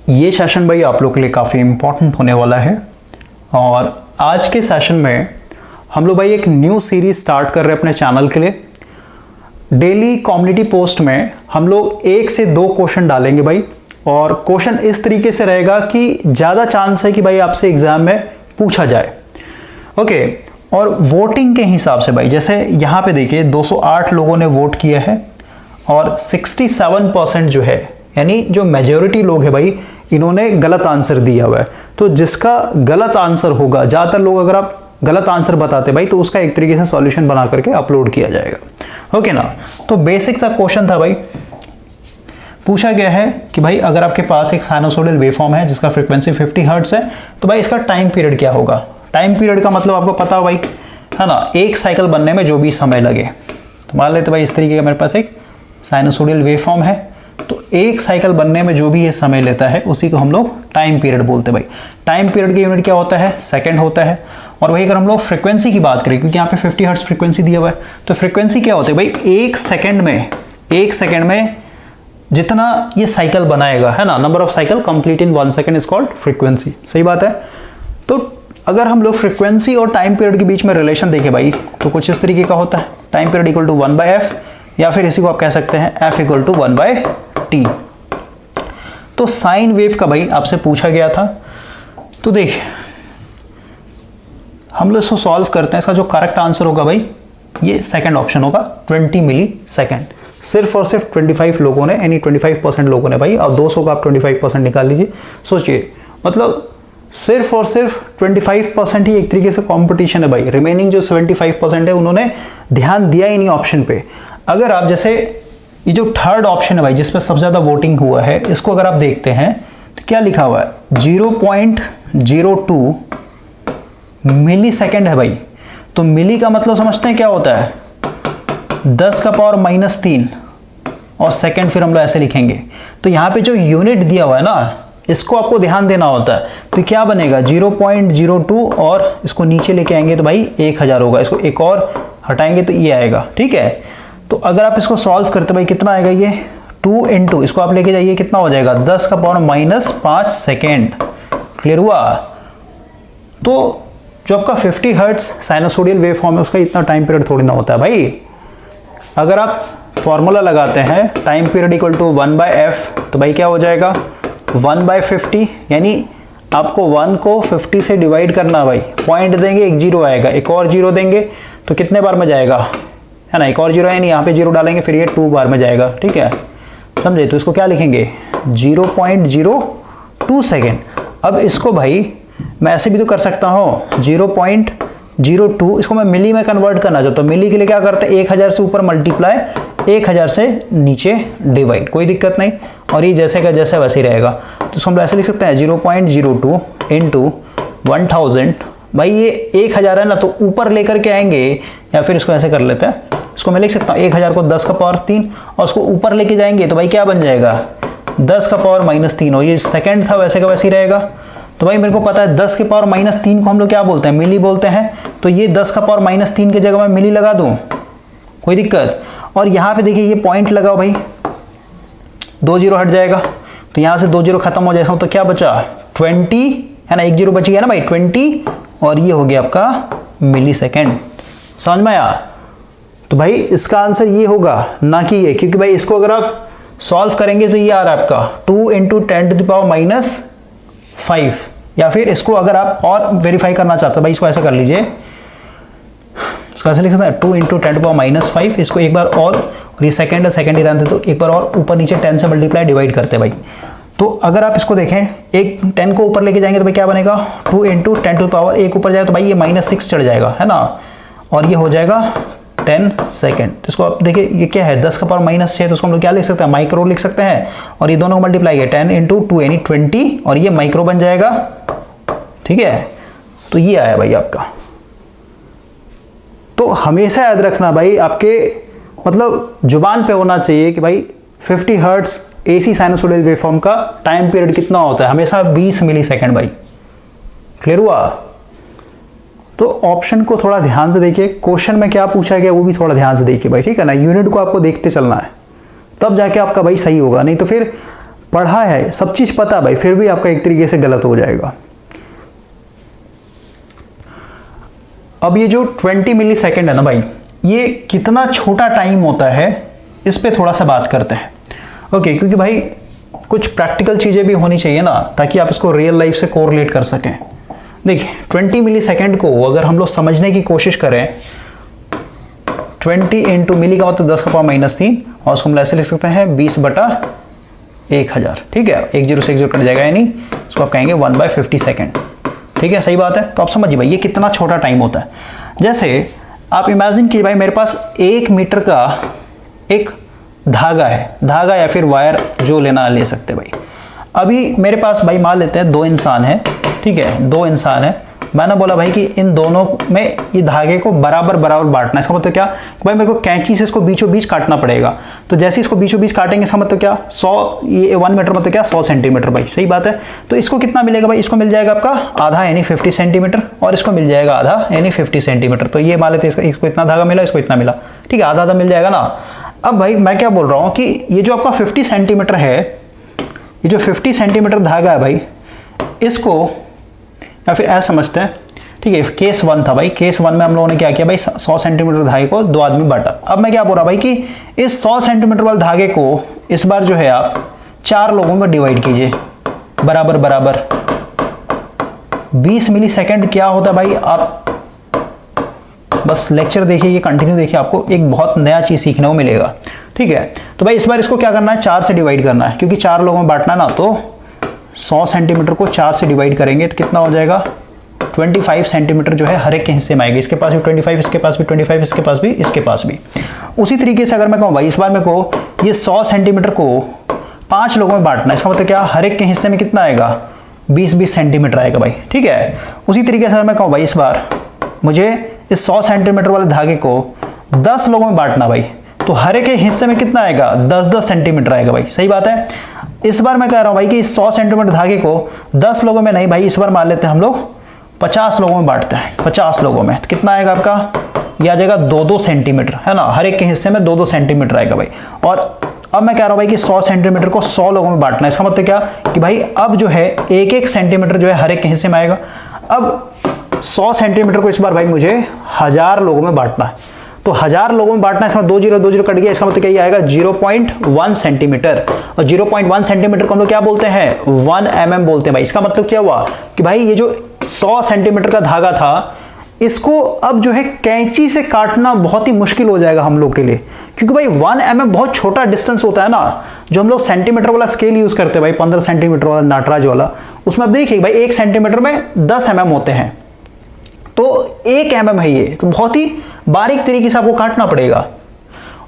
ये सेशन भाई आप लोग के लिए काफ़ी इम्पोर्टेंट होने वाला है। और आज के सेशन में हम लोग भाई एक न्यू सीरीज स्टार्ट कर रहे हैं अपने चैनल के लिए। डेली कम्युनिटी पोस्ट में हम लोग 1 से 2 क्वेश्चन डालेंगे भाई, और क्वेश्चन इस तरीके से रहेगा कि ज़्यादा चांस है कि भाई आपसे एग्जाम में पूछा जाए। ओके, और वोटिंग के हिसाब से भाई, जैसे यहाँ पे देखिए 208 लोगों ने वोट किया है और 67% जो है, यानी जो मेजॉरिटी लोग हैं भाई, इन्होंने गलत आंसर दिया हुआ है। तो जिसका गलत आंसर होगा, ज़्यादातर लोग अगर आप गलत आंसर बताते भाई तो उसका एक तरीके से सॉल्यूशन बना करके अपलोड किया जाएगा। ओके ना। तो बेसिक सा क्वेश्चन था भाई, पूछा गया है कि भाई अगर आपके पास एक साइनोसॉइडल वेवफॉर्म है जिसका फ्रीक्वेंसी 50 हर्ट्ज है, तो भाई इसका टाइम पीरियड क्या होगा। टाइम पीरियड का मतलब आपको पता हो भाई, है ना, एक साइकिल बनने में जो भी समय लगे। तो मान लेते भाई इस तरीके का मेरे पास एक साइनोसॉइडल वेवफॉर्म है, तो एक साइकिल बनने में जो भी ये समय लेता है उसी को हम लोग टाइम पीरियड बोलते हैं भाई। टाइम पीरियड की यूनिट क्या होता है, सेकंड होता है। और वही अगर हम लोग फ्रीक्वेंसी की बात करें, क्योंकि यहाँ पे 50 हर्ट्ज फ्रीक्वेंसी दिया हुआ है, तो फ्रीक्वेंसी क्या होता है भाई, एक सेकंड में जितना ये साइकिल बनाएगा, है ना, number of cycle complete in 1 second is called frequency. सही बात है। तो अगर हम लोग फ्रीक्वेंसी और टाइम पीरियड के बीच में रिलेशन देखें भाई, तो कुछ इस तरीके का होता है, time period equal to 1/f, या फिर इसी को आप कह सकते हैं f इक्वल टू 1/t। तो साइन वेव का भाई आपसे पूछा गया था। तो देख, हम लोग इसको सॉल्व करते हैं। इसका जो करेक्ट आंसर होगा भाई, ये सेकंड ऑप्शन होगा, 20 मिली सेकेंड। सिर्फ और सिर्फ 25 लोगों ने, यानी 25% लोगों ने भाई, अब 200 का आप 25% निकाल लीजिए। सोचिए, मतलब सिर्फ और सिर्फ 25% ही एक तरीके से कंपटीशन है भाई। रिमेनिंग जो 75% है उन्होंने ध्यान दिया ही नहीं ऑप्शन पे। अगर आप जैसे ये जो थर्ड ऑप्शन है भाई, जिसपे सबसे ज़्यादा वोटिंग हुआ है, इसको अगर आप देखते हैं तो क्या लिखा हुआ है, 0.02 मिली सेकेंड है भाई। तो मिली का मतलब समझते हैं क्या होता है, 10 का पावर -3, और सेकेंड फिर हम लोग ऐसे लिखेंगे। तो यहाँ पे जो यूनिट दिया हुआ है ना, इसको आपको ध्यान देना होता है। तो क्या बनेगा, 0.02, और इसको नीचे लेके आएंगे तो भाई 1000 होगा। इसको एक और हटाएंगे तो ये आएगा। ठीक है। तो अगर आप इसको सॉल्व करते भाई, कितना आएगा ये, 2 × इसको आप लेके जाइए, कितना हो जाएगा, 10 का पावर -5 सेकेंड। क्लियर हुआ। तो जो आपका 50 हर्ट्ज साइनोसॉइडल वेवफॉर्म है, उसका इतना टाइम पीरियड थोड़ी ना होता है भाई। अगर आप फॉर्मूला लगाते हैं time period equal to 1/f, तो भाई क्या हो जाएगा, 1/50, यानी आपको 1 को 50 से डिवाइड करना है भाई। पॉइंट देंगे, एक 0 आएगा, एक और 0 देंगे तो कितने बार में जाएगा, है ना, एक और 0 है, नहीं यहाँ पे 0 डालेंगे फिर ये 2 बार में जाएगा। ठीक है, समझे। तो इसको क्या लिखेंगे, 0.02 सेकेंड। अब इसको भाई मैं ऐसे भी तो कर सकता हूँ, 0.02, इसको मैं मिली में कन्वर्ट करना चाहता हूँ। मिली के लिए क्या करते हैं, 1000 से ऊपर मल्टीप्लाई, 1000 से नीचे डिवाइड, कोई दिक्कत नहीं। और ये जैसे का जैसे वैसे ही रहेगा। तो इसको हम ऐसे लिख सकते हैं, 0.02 × 1000। भाई ये 1000 है ना, तो ऊपर लेकर के आएंगे, या फिर इसको ऐसे कर लेते हैं, इसको मैं लिख सकता हूँ 1000 को 10 का पावर 3, और उसको ऊपर लेके जाएंगे तो भाई क्या बन जाएगा, 10 का पावर -3, और ये सेकंड था वैसे का वैसे ही रहेगा। तो भाई मेरे को पता है 10 के पावर -3 को हम लोग क्या बोलते हैं, मिली बोलते हैं। तो ये 10 का पावर -3 की जगह मैं मिली लगा दूं, कोई दिक्कत। और यहाँ पे देखिए ये पॉइंट लगाओ भाई, 2 0 हट जाएगा, तो यहाँ से 2 0 खत्म हो जाएगा, तो क्या बचा, 20, है ना, 1 0 बच गया ना भाई, 20, और ये हो गया आपका मिली सेकेंड। समझ में आया। तो भाई इसका आंसर ये होगा, ना कि ये, क्योंकि भाई इसको अगर आप सॉल्व करेंगे तो ये आ रहा है आपका 2 × 10⁻⁵, या फिर इसको अगर आप और वेरीफाई करना चाहते हैं भाई, इसको ऐसा कर लीजिए, इसको ऐसे लिख सकते हैं 2 × 10⁻⁵। इसको एक बार और ये सेकंड है, सेकंड ही रहते, तो एक बार और ऊपर नीचे 10 से मल्टीप्लाई डिवाइड करते हैं भाई। तो अगर आप इसको देखें, एक 10 को ऊपर लेके जाएंगे तो भाई क्या बनेगा, 2 × 10⁻1 ऊपर जाएगा तो भाई ये -6 चढ़ जाएगा, है ना, और ये हो जाएगा 10 सेकेंड। तो इसको आप देखिए, ये क्या है, 10 का पावर -6, तो उसको हम लोग क्या लिख सकते हैं, माइक्रो लिख सकते हैं। और ये दोनों को मल्टीप्लाई है, 10 × 2 यानी 20, और ये माइक्रो बन जाएगा। ठीक है, तो ये आया भाई आपका। तो हमेशा याद रखना भाई, आपके मतलब जुबान पे होना चाहिए कि भाई 50 हर्ट्ज एसी साइनोसॉइडल वेवफॉर्म का टाइम पीरियड कितना होता है, हमेशा 20 मिली सेकेंड भाई। क्लियर हुआ। तो ऑप्शन को थोड़ा ध्यान से देखिए, क्वेश्चन में क्या पूछा गया वो भी थोड़ा ध्यान से देखिए भाई, ठीक है ना। यूनिट को आपको देखते चलना है, तब जाके आपका भाई सही होगा, नहीं तो फिर पढ़ा है, सब चीज़ पता है भाई, फिर भी आपका एक तरीके से गलत हो जाएगा। अब ये जो 20 मिली सेकेंड है ना भाई, ये कितना छोटा टाइम होता है, इस पे थोड़ा सा बात करते हैं। ओके, क्योंकि भाई कुछ प्रैक्टिकल चीज़ें भी होनी चाहिए ना, ताकि आप इसको रियल लाइफ से कोरिलेट कर सकें। देखिए 20 मिली सेकेंड को अगर हम लोग समझने की कोशिश करें, 20 इंटू मिली का मतलब 10 का पावर -3, और उसको हम ऐसे लिख सकते हैं 20/1000। ठीक है, 1 0 से 1 0 कट जाएगा, यानी इसको आप कहेंगे 1/50 सेकेंड। ठीक है, सही बात है। तो आप समझिए भाई ये कितना छोटा टाइम होता है। जैसे आप इमेजिन कीजिए भाई, मेरे पास 1 मीटर का एक धागा है, धागा या फिर वायर जो लेना ले सकते भाई। अभी मेरे पास भाई मान लेते हैं 2 इंसान हैं, ठीक है, 2 इंसान हैं। मैंने बोला भाई कि इन दोनों में ये धागे को बराबर बराबर बांटना है। इसका मतलब क्या भाई, मेरे को कैंची से इसको बीचों बीच काटना पड़ेगा। तो जैसे इसको बीचों बीच काटेंगे, इसका मतलब क्या 100, ये 1 मीटर मतलब क्या 100 सेंटीमीटर भाई, सही बात है। तो इसको कितना मिलेगा भाई, इसको मिल जाएगा आपका आधा यानी 50 सेंटीमीटर, और इसको मिल जाएगा आधा यानी 50 सेंटीमीटर। तो ये मान लेते हैं इसको इतना धागा मिला, इसको इतना मिला, ठीक है, आधा आधा मिल जाएगा ना। अब भाई मैं क्या बोल रहा हूँ कि ये जो आपका 50 सेंटीमीटर है, ये जो 50 सेंटीमीटर धागा है भाई, इसको या फिर ऐसा समझते हैं, ठीक है। केस 1 था भाई, केस 1 में हम लोगों ने क्या किया भाई, 100 सेंटीमीटर धागे को 2 आदमी बांटा। अब मैं क्या बोल रहा भाई कि इस 100 सेंटीमीटर वाले धागे को इस बार जो है आप 4 लोगों में डिवाइड कीजिए, बराबर बराबर। 20 मिली सेकेंड क्या होता है भाई, आप बस लेक्चर देखिए, ये कंटिन्यू देखिए, आपको एक बहुत नया चीज़ सीखने को मिलेगा। ठीक है, तो भाई इस बार इसको क्या करना है, 4 से डिवाइड करना है, क्योंकि 4 लोगों में बांटना ना। तो 100 सेंटीमीटर को 4 से डिवाइड करेंगे तो कितना हो जाएगा, 25 सेंटीमीटर जो है हर एक के हिस्से में आएगी। इसके पास भी 25, इसके पास भी 25, इसके पास भी, इसके पास भी। उसी तरीके से अगर मैं कहूँ भाई, इस बार मेरे को ये 100 सेंटीमीटर को 5 लोगों में बांटना है, इसका मतलब क्या, हर एक के हिस्से में कितना आएगा, 20-20 सेंटीमीटर आएगा भाई। ठीक है, उसी तरीके से अगर मैं कहूँ भाई, इस बार मुझे इस 100 सेंटीमीटर वाले धागे को 10 लोगों में बांटना भाई, तो हर एक के हिस्से में कितना आएगा, 10-10 सेंटीमीटर आएगा भाई, सही बात है। इस बार मैं कह रहा हूँ भाई कि इस 100 सेंटीमीटर धागे को 10 लोगों में नहीं भाई, इस बार मान लेते हैं हम लोग 50 लोगों में बांटते हैं। 50 लोगों में तो कितना आएगा आपका, यह आ जाएगा 2-2 सेंटीमीटर, है ना, हर एक के हिस्से में 2-2 सेंटीमीटर आएगा भाई। और अब मैं कह रहा हूँ भाई कि 100 सेंटीमीटर को 100 लोगों में बांटना है, इसका मतलब क्या कि भाई अब जो है 1-1 सेंटीमीटर जो है हर एक के हिस्से में आएगा। अब 100 सेंटीमीटर को इस बार भाई मुझे 1000 लोगों में बांटना है, तो 1000 लोगों में बांटना है, इसमें 2 0 कट गया, इसका मतलब क्या आएगा 0.1 सेंटीमीटर। और 0.1 सेंटीमीटर को हम लोग क्या बोलते हैं, 1 mm बोलते हैं भाई। इसका मतलब क्या हुआ कि भाई ये जो 100 सेंटीमीटर का धागा था, इसको अब जो है कैंची से काटना बहुत ही मुश्किल हो जाएगा हम लोग के लिए, क्योंकि भाई 1 mm बहुत छोटा डिस्टेंस होता है ना। जो हम लोग सेंटीमीटर वाला स्केल यूज करते हैं भाई, 15 सेंटीमीटर वाला नाटराज वाला, उसमें अब देखिए भाई 1 सेंटीमीटर में 10 mm होते हैं, तो 1 mm है ये, तो बहुत ही बारीक तरीके से आपको काटना पड़ेगा।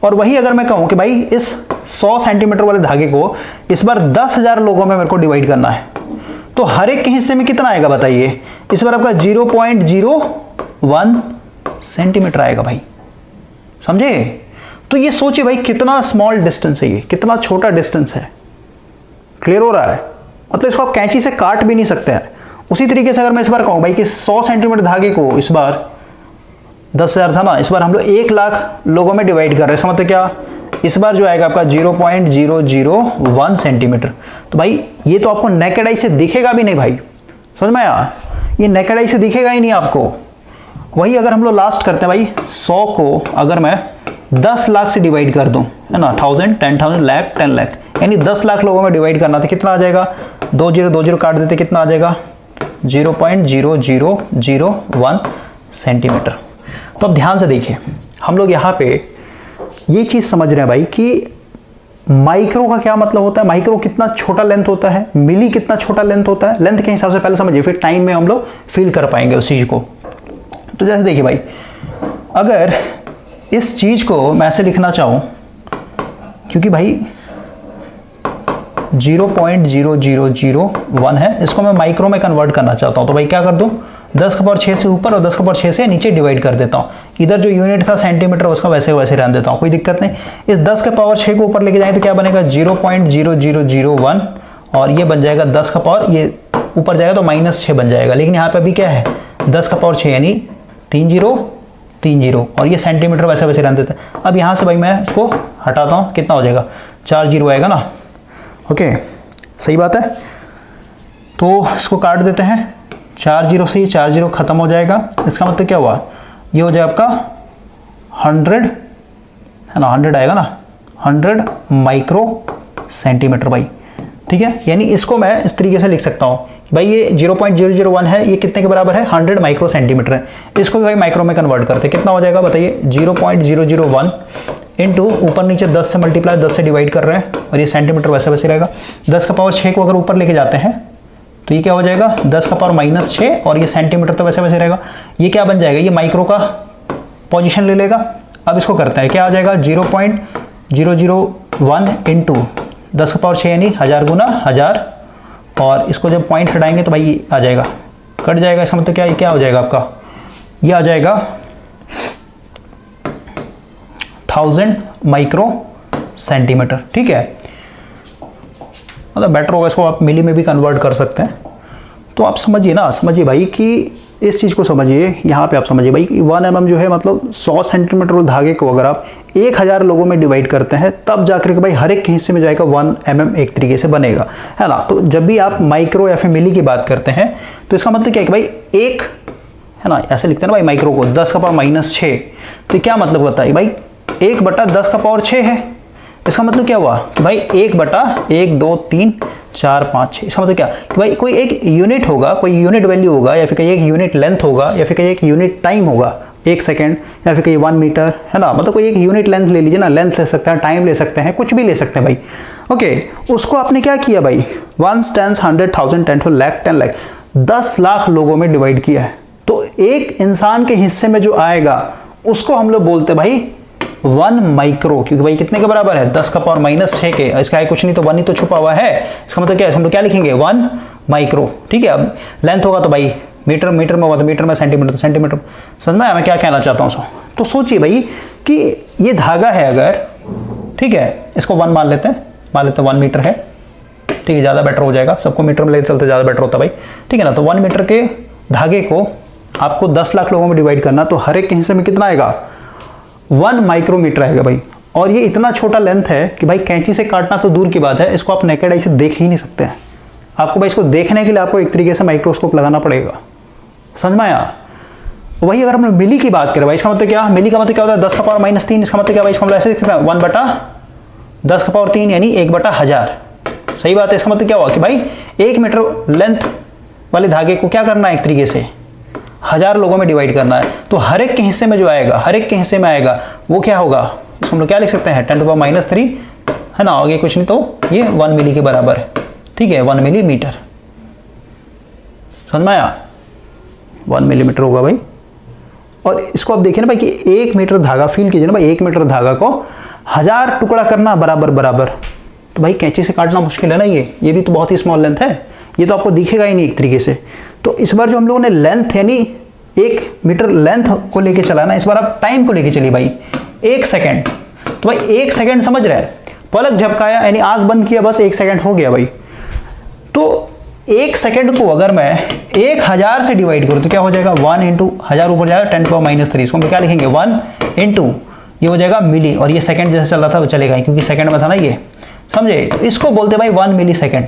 और वही अगर मैं कहूँ कि भाई इस 100 सेंटीमीटर वाले धागे को इस बार 10,000 लोगों में मेरे को डिवाइड करना है, तो हर एक के हिस्से में कितना आएगा बताइए, इस बार आपका 0.01 सेंटीमीटर आएगा भाई, समझे। तो ये सोचिए भाई कितना स्मॉल डिस्टेंस है, ये कितना छोटा डिस्टेंस है। क्लियर हो रहा है, मतलब इसको आप कैंची से काट भी नहीं सकते हैं। उसी तरीके से अगर मैं इस बार कहूँ भाई कि 100 सेंटीमीटर धागे को इस बार 10,000 था ना, इस बार हम लोग 1 लाख लोगों में डिवाइड कर रहे हैं, इसका मतलब क्या, इस बार जो आएगा आपका 0.001 सेंटीमीटर। तो भाई ये तो आपको नेकेड आई से दिखेगा भी नहीं भाई, समझ में आया, ये नेकेड आई से दिखेगा ही नहीं आपको। वही अगर हम लोग लास्ट करते हैं भाई, 100 को अगर मैं 10 लाख से डिवाइड कर दूं, है ना, 1000, 10,000, लाख, 10 लाख, यानी 10 लाख लोगों में डिवाइड करना, तो कितना आ जाएगा, 2 0 काट देते, कितना आ जाएगा 0.0001 सेंटीमीटर। तो अब ध्यान से देखिए, हम लोग यहाँ पे ये चीज़ समझ रहे हैं भाई कि माइक्रो का क्या मतलब होता है, माइक्रो कितना छोटा लेंथ होता है, मिली कितना छोटा लेंथ होता है। लेंथ के हिसाब से पहले समझिए, फिर टाइम में हम लोग फील कर पाएंगे उस चीज़ को। तो जैसे देखिए भाई, अगर इस चीज़ को मैं ऐसे लिखना चाहूँ, क्योंकि भाई 0.0001 है, इसको मैं माइक्रो में कन्वर्ट करना चाहता हूँ, तो भाई क्या कर दूँ, 10 का पावर 6 से ऊपर और 10 का पावर 6 से नीचे डिवाइड कर देता हूँ। इधर जो यूनिट था सेंटीमीटर, उसका वैसे वैसे रहने देता हूँ, कोई दिक्कत नहीं। इस 10 का पावर 6 को ऊपर लेके जाएंगे तो क्या बनेगा 0.0001, और ये बन जाएगा 10 का पावर, ये ऊपर जाएगा तो -6 बन जाएगा। लेकिन यहाँ पे अभी क्या है, 10 का पावर 6 यानी 3030, और ये सेंटीमीटर वैसे वैसे रहने देते हैं। अब यहाँ से भाई मैं इसको हटाता हूँ, कितना हो जाएगा, 4 0 आएगा ना। ओके, सही बात है। तो इसको काट देते हैं, 4 0 से ये 4 0 खत्म हो जाएगा। इसका मतलब क्या हुआ, ये हो जाए आपका 100 है ना, 100 आएगा ना, 100 माइक्रो सेंटीमीटर भाई। ठीक है, यानी इसको मैं इस तरीके से लिख सकता हूँ भाई, ये 0.001 है, ये कितने के बराबर है, 100 माइक्रो सेंटीमीटर है। इसको भी भाई माइक्रो में कन्वर्ट करते हैं, कितना हो जाएगा बताइए, 0.001 इंटू ऊपर नीचे 10 से मल्टीप्लाई 10 से डिवाइड कर रहे हैं, और ये सेंटीमीटर वैसे वैसे रहेगा। 10 का पावर 6 को अगर ऊपर लेके जाते हैं तो ये क्या हो जाएगा, 10 का पावर -6, और ये सेंटीमीटर तो वैसे वैसे रहेगा। ये क्या बन जाएगा, ये माइक्रो का पोजीशन ले लेगा। अब इसको करते हैं, क्या आ जाएगा, 0.001 इंटू 10 का पावर 6 यानी 1000 गुना 1000, और इसको जब पॉइंट हटाएंगे तो भाई आ जाएगा, कट जाएगा। इसका मतलब क्या, ये क्या हो जाएगा आपका, ये आ जाएगा 1000 माइक्रो सेंटीमीटर। ठीक है, मतलब बेटर होगा, इसको आप मिली में भी कन्वर्ट कर सकते हैं। तो आप समझिए ना, समझिए भाई कि इस चीज़ को समझिए, यहाँ पे आप समझिए भाई 1 mm जो है मतलब 100 सेंटीमीटर धागे को अगर आप 1000 लोगों में डिवाइड करते हैं तब जाकर के भाई हर एक के हिस्से में जाएगा 1 mm एक तरीके से बनेगा, है ना। तो जब भी आप माइक्रो या फिर मिली की बात करते हैं तो इसका मतलब क्या है कि भाई एक, है ना, ऐसे लिखते हैं ना भाई माइक्रो को 10 का पावर -6, तो क्या मतलब होता है भाई 1/10 का पावर 6 है। इसका मतलब क्या हुआ कि भाई 1/1 2 3 4 5 6। इसका मतलब क्या कि भाई कोई एक यूनिट होगा, कोई यूनिट वैल्यू होगा, या फिर कहीं एक यूनिट लेंथ होगा, या फिर कहीं एक यूनिट टाइम होगा, 1 सेकेंड, या फिर कहीं 1 मीटर, है ना। मतलब कोई एक यूनिट लेंथ ले लीजिए ना, लेंथ ले सकते हैं, टाइम ले सकते हैं, कुछ भी ले सकते हैं भाई। ओके, उसको आपने क्या किया भाई, 1 10 100 1000 10 लाख 10 लाख 10 लाख लोगों में डिवाइड किया है। तो एक इंसान के हिस्से में जो आएगा उसको हम लोग बोलते हैं भाई 1 माइक्रो, क्योंकि भाई कितने के बराबर है, 10 का पावर -6 के। इसका है कुछ नहीं तो 1 ही तो छुपा हुआ है। इसका मतलब क्या है, हम लोग क्या लिखेंगे, 1 माइक्रो। ठीक है, अब लेंथ होगा तो भाई मीटर, मीटर में होगा तो मीटर में, सेंटीमीटर तो सेंटीमीटर। समझ में आया मैं क्या कहना चाहता हूँ। तो सोचिए भाई कि ये धागा है अगर, ठीक है, इसको 1 मान लेते हैं, 1 मीटर है। ठीक है, ज़्यादा बेटर हो जाएगा, सबको मीटर में लेते चलते ज़्यादा बेटर होता है भाई। ठीक है ना, तो 1 मीटर के धागे को आपको 10 लाख लोगों में डिवाइड करना, तो हर एक के हिस्से में कितना आएगा, 1 माइक्रोमीटर आएगा भाई। और ये इतना छोटा लेंथ है कि भाई कैंची से काटना तो दूर की बात है, इसको आप नेकेड आई से देख ही नहीं सकते हैं। आपको भाई इसको देखने के लिए आपको एक तरीके से माइक्रोस्कोप लगाना पड़ेगा। समझ में आया। वही अगर हम मिली की बात करें भाई, इसका मतलब क्या, मिली का मतलब क्या होता है, 10 का पावर -3। इसका मतलब क्या भाई, इसको हम ऐसे लिख सकते हैं 1/10 का पावर 3 यानी 1/1000। सही बात है। इसका मतलब क्या हुआ कि भाई 1 मीटर लेंथ वाले धागे को क्या करना है, एक तरीके से 1000 लोगों में डिवाइड करना है। तो हर एक के हिस्से में जो आएगा, हर एक के हिस्से में आएगा वो क्या होगा, इसको हम लोग क्या लिख सकते हैं 10⁻³ है ना, आगे कुछ नहीं तो ये 1 मिली के बराबर है। ठीक है, 1 मिलीमीटर। समझ में आया, 1 मिलीमीटर होगा भाई। और इसको आप देखिए ना भाई कि 1 मीटर धागा, फील कीजिए ना भाई, 1 मीटर धागा को 1000 टुकड़ा करना बराबर बराबर, तो भाई कैंची से काटना मुश्किल है ना। ये भी तो बहुत ही स्मॉल लेंथ है, ये तो आपको दिखेगा ही नहीं एक तरीके से। तो इस बार जो हम लोगों ने लेंथ यानी 1 मीटर लेंथ को लेके चला ना, इस बार आप टाइम को लेके चलिए भाई, 1 सेकेंड। तो भाई 1 सेकेंड समझ रहे हैं, पलक झपकाया यानी आंख बंद किया, बस 1 सेकेंड हो गया भाई। तो 1 सेकेंड को अगर मैं 1000 से डिवाइड करूँ तो क्या हो जाएगा, 1 इंटू 1000 ऊपर जाएगा 10⁻³ इसको हम क्या लिखेंगे 1 इंटू ये हो जाएगा मिली, और ये सेकंड जैसे चल रहा था वो चलेगा क्योंकि सेकंड में था ना ये, समझे। तो इसको बोलते भाई 1 मिली सेकेंड।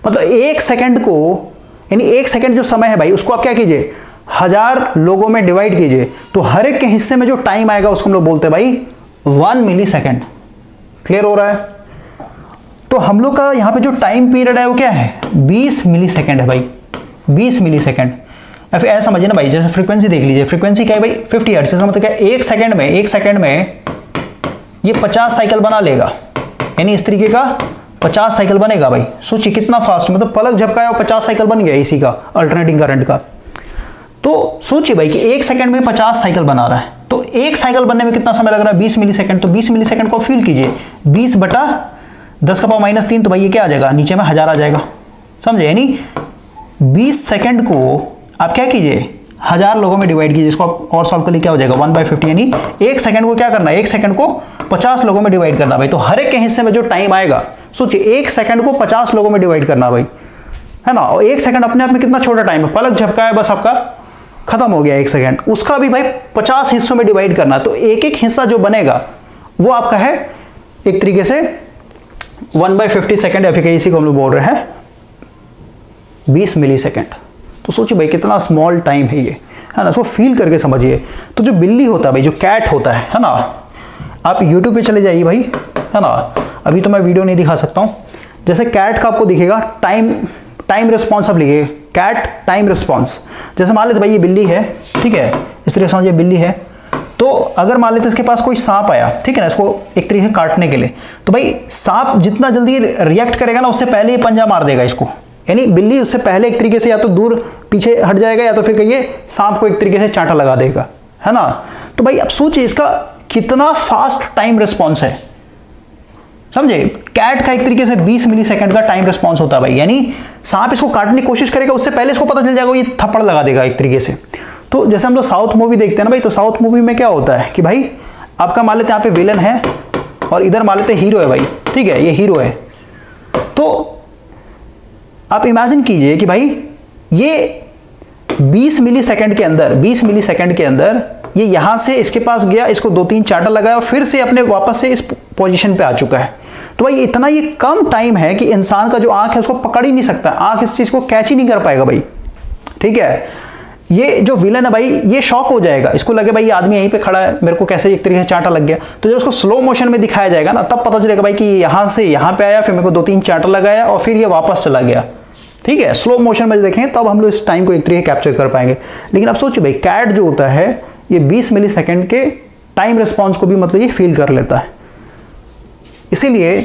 मतलब 1 सेकेंड को यानी 1 सेकेंड जो समय है भाई उसको आप क्या कीजिए 1000 लोगों में डिवाइड कीजिए, तो हर एक के हिस्से में जो टाइम आएगा उसको हम लोग बोलते हैं भाई 1 मिली सेकेंड। क्लियर हो रहा है। तो हम लोग का यहाँ पे जो टाइम पीरियड है वो क्या है 20 मिली सेकेंड है भाई, 20 मिली सेकेंड। या फिर ऐसा समझिए ना भाई, जैसे फ्रीक्वेंसी देख लीजिए, फ्रीक्वेंसी क्या है भाई 50 हर्ट्ज। इसका मतलब क्या है 1 सेकेंड में ये 50 साइकिल बना लेगा, यानी इस तरीके का 50 साइकिल बनेगा भाई। सोचिए कितना फास्ट, मतलब पलक झपकाया और 50 साइकिल बन गया इसी का, अल्टरनेटिंग करंट का। तो सोचिए भाई कि 1 सेकंड में 50 साइकिल बना रहा है, तो 1 साइकिल बनने में कितना समय लग रहा है 20 मिली सेकंड। तो 20 मिली सेकंड को फील कीजिए, 20/10⁻³ तो भाई ये क्या आ जाएगा नीचे में 1000 आ जाएगा, समझे। यानी 20 सेकंड को आप क्या कीजिए 1000 लोगों में डिवाइड कीजिए, इसको आप और सॉल्व कर लिए क्या हो जाएगा 1/50। यानी 1 सेकंड को क्या करना है, 1 सेकंड को 50 लोगों में डिवाइड करना भाई। तो हर एक के हिस्से में जो टाइम आएगा, सोचिए 1 सेकंड को 50 लोगों में डिवाइड करना भाई, है ना। और 1 सेकंड अपने आप में कितना छोटा टाइम है, पलक झपकाया बस आपका खत्म हो गया 1 सेकंड। उसका भी भाई 50 हिस्सों में डिवाइड करना, तो एक एक हिस्सा जो बनेगा वो आपका है एक तरीके से 1/50 सेकेंड एफिकेसी को हम लोग बोल रहे हैं 20 मिली सेकेंड। तो सोचिए भाई कितना स्मॉल टाइम है ये, है ना। इसको फील करके समझिए। तो जो बिल्ली होता है भाई, जो कैट होता है ना, आप यूट्यूब पे चले जाइए भाई, है ना। अभी तो मैं वीडियो नहीं दिखा सकता हूँ। जैसे कैट का आपको दिखेगा टाइम रिस्पॉन्स, आप लिखिए कैट टाइम रिस्पॉन्स। जैसे मान लेते भाई ये बिल्ली है, ठीक है, इस तरह से समझिए बिल्ली है। तो अगर मान लेते इसके पास कोई सांप आया, ठीक है ना, इसको एक तरीके से काटने के लिए, तो भाई सांप जितना जल्दी रिएक्ट करेगा ना, उससे पहले ही पंजा मार देगा इसको। यानी बिल्ली उससे पहले एक तरीके से या तो दूर पीछे हट जाएगा, या तो फिर कहिए सांप को एक तरीके से चांटा लगा देगा, है ना। तो भाई अब सोचिए इसका कितना फास्ट टाइम रिस्पॉन्स है, समझे। कैट का एक तरीके से 20 मिली सेकेंड का टाइम रिस्पॉन्स होता है भाई। यानी सांप इसको काटने की कोशिश करेगा, उससे पहले इसको पता चल जाएगा, ये थप्पड़ लगा देगा एक तरीके से। तो जैसे हम लोग साउथ मूवी देखते हैं ना भाई, तो साउथ मूवी में क्या होता है कि भाई आपका मान लेते हैं यहाँ पे विलन है और इधर मान लेते हीरो है भाई, ठीक है, ये हीरो है। तो आप इमेजिन कीजिए कि भाई ये 20 मिली सेकेंड के अंदर ये यहाँ से इसके पास गया, इसको 2-3 चांटा लगाया और फिर से अपने वापस से इस पोजीशन पे आ चुका है। तो भाई इतना ये कम टाइम है कि इंसान का जो आंख है उसको पकड़ ही नहीं सकता, आंख इस चीज को कैच ही नहीं कर पाएगा भाई, ठीक है। ये जो विलन है भाई, ये शॉक हो जाएगा, इसको लगे भाई ये आदमी यहीं पे खड़ा है, मेरे को कैसे एक तरीके से चांटा लग गया। तो जब उसको स्लो मोशन में दिखाया जाएगा ना, तब पता चलेगा भाई कि यहाँ से यहाँ पे आया, फिर मेरे को 2-3 चांटा लगाया और फिर ये वापस चला गया, ठीक है। स्लो मोशन में देखें तब हम लोग इस टाइम को एक तरीके कैप्चर कर पाएंगे। लेकिन अब सोचिए भाई कैट जो होता है ये 20 मिली सेकेंड के टाइम रिस्पॉन्स को भी मतलब ये फील कर लेता है। इसीलिए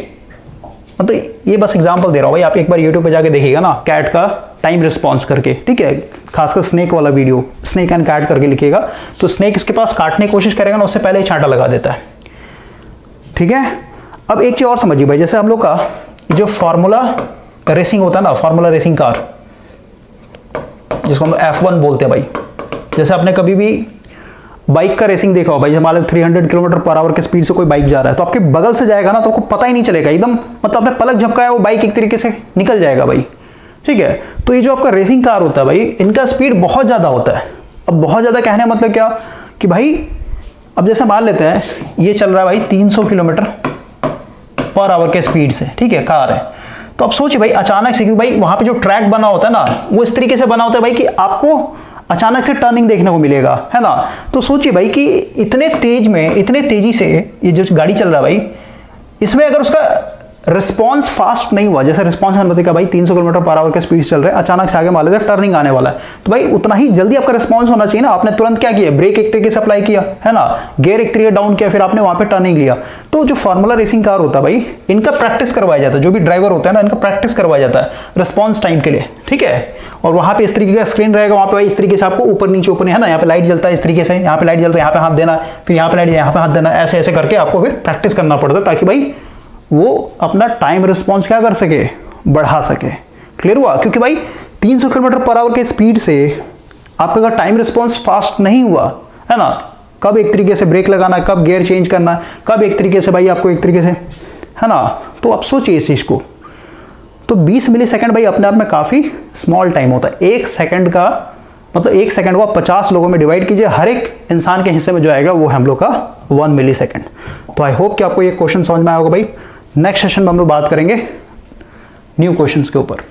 मतलब ये बस एग्जांपल दे रहा हूँ भाई, आप एक बार यूट्यूब पे जाके देखिएगा ना कैट का टाइम रिस्पॉन्स करके, ठीक है। खासकर स्नेक वाला वीडियो, स्नेक एंड कैट करके लिखिएगा, तो स्नेक इसके पास काटने की कोशिश करेगा ना, उससे पहले ही छांटा लगा देता है, ठीक है। अब एक चीज़ और समझिए भाई, जैसे हम लोग का जो फार्मूला रेसिंग होता है ना, फार्मूला रेसिंग कार जिसको हम F1 बोलते हैं भाई। जैसे आपने कभी भी बाइक का रेसिंग देखा हो भाई, हमारे 300 किलोमीटर पर आवर के स्पीड से कोई बाइक जा रहा है, तो आपके बगल से जाएगा ना तो आपको पता ही नहीं चलेगा, एकदम मतलब आपने पलक झपकाया वो बाइक एक तरीके से निकल जाएगा भाई, ठीक है। तो ये जो आपका रेसिंग कार होता है भाई, इनका स्पीड बहुत ज़्यादा होता है। अब बहुत ज़्यादा कहने का मतलब क्या कि भाई अब जैसे मान लेते हैं ये चल रहा है भाई 300 किलोमीटर पर आवर के स्पीड से, ठीक है, कार है। तो अब सोचिए भाई अचानक से, क्योंकि भाई वहाँ पे जो ट्रैक बना होता है ना, वो इस तरीके से बना होता है भाई कि आपको अचानक से टर्निंग देखने को मिलेगा, है ना। तो सोचिए भाई कि इतने तेजी से ये जो गाड़ी चल रहा है भाई, इसमें अगर उसका रिस्पॉन्स फास्ट नहीं हुआ, जैसे रिस्पॉन्स मतलब क्या भाई 300 किलोमीटर पर आवर के स्पीड चल रहे हैं, अचानक से आगे मान लेते टर्निंग आने वाला है, तो भाई उतना ही जल्दी आपका रिस्पॉन्स होना चाहिए ना। आपने तुरंत क्या किया, ब्रेक एक तरीके से अप्लाई किया, है ना, गियर एक तरीके डाउन किया, फिर आपने वहां पे टर्निंग लिया। तो जो फार्मूला रेसिंग कार होता है भाई, इनका प्रैक्टिस करवाया जाता है, जो भी ड्राइवर होता है ना, इनका प्रैक्टिस करवाया जाता है रिस्पॉन्स टाइम के लिए, ठीक है। और वहाँ पे इस तरीके का स्क्रीन रहेगा, वहाँ पे भाई इस तरीके से आपको ऊपर नीचे, है ना, यहाँ पे लाइट जलता है इस तरीके से, यहाँ पे लाइट जलता है, यहाँ पे हाथ देना, फिर यहाँ पे लाइट, यहाँ पे हाथ देना, ऐसे ऐसे करके आपको फिर प्रैक्टिस करना पड़ता है, ताकि भाई वो अपना टाइम रिस्पॉन्स क्या कर सके, बढ़ा सके। क्लियर हुआ? क्योंकि भाई 300 किलोमीटर पर आवर के स्पीड से आपका अगर टाइम रिस्पॉन्स फास्ट नहीं हुआ, है ना, कब एक तरीके से ब्रेक लगाना, कब गियर चेंज करना, कब एक तरीके से भाई आपको एक तरीके से, है ना, तो आप सोचिए इस चीज़ को। तो 20 मिली सेकेंड भाई अपने आप में काफ़ी स्मॉल टाइम होता है। एक सेकेंड का मतलब 1 सेकेंड को आप 50 लोगों में डिवाइड कीजिए, हर एक इंसान के हिस्से में जो आएगा वो हम लोग का 1 मिली सेकेंड। तो आई होप कि आपको ये क्वेश्चन समझ में आया होगा भाई। नेक्स्ट सेशन में हम लोग बात करेंगे न्यू क्वेश्चंस के ऊपर।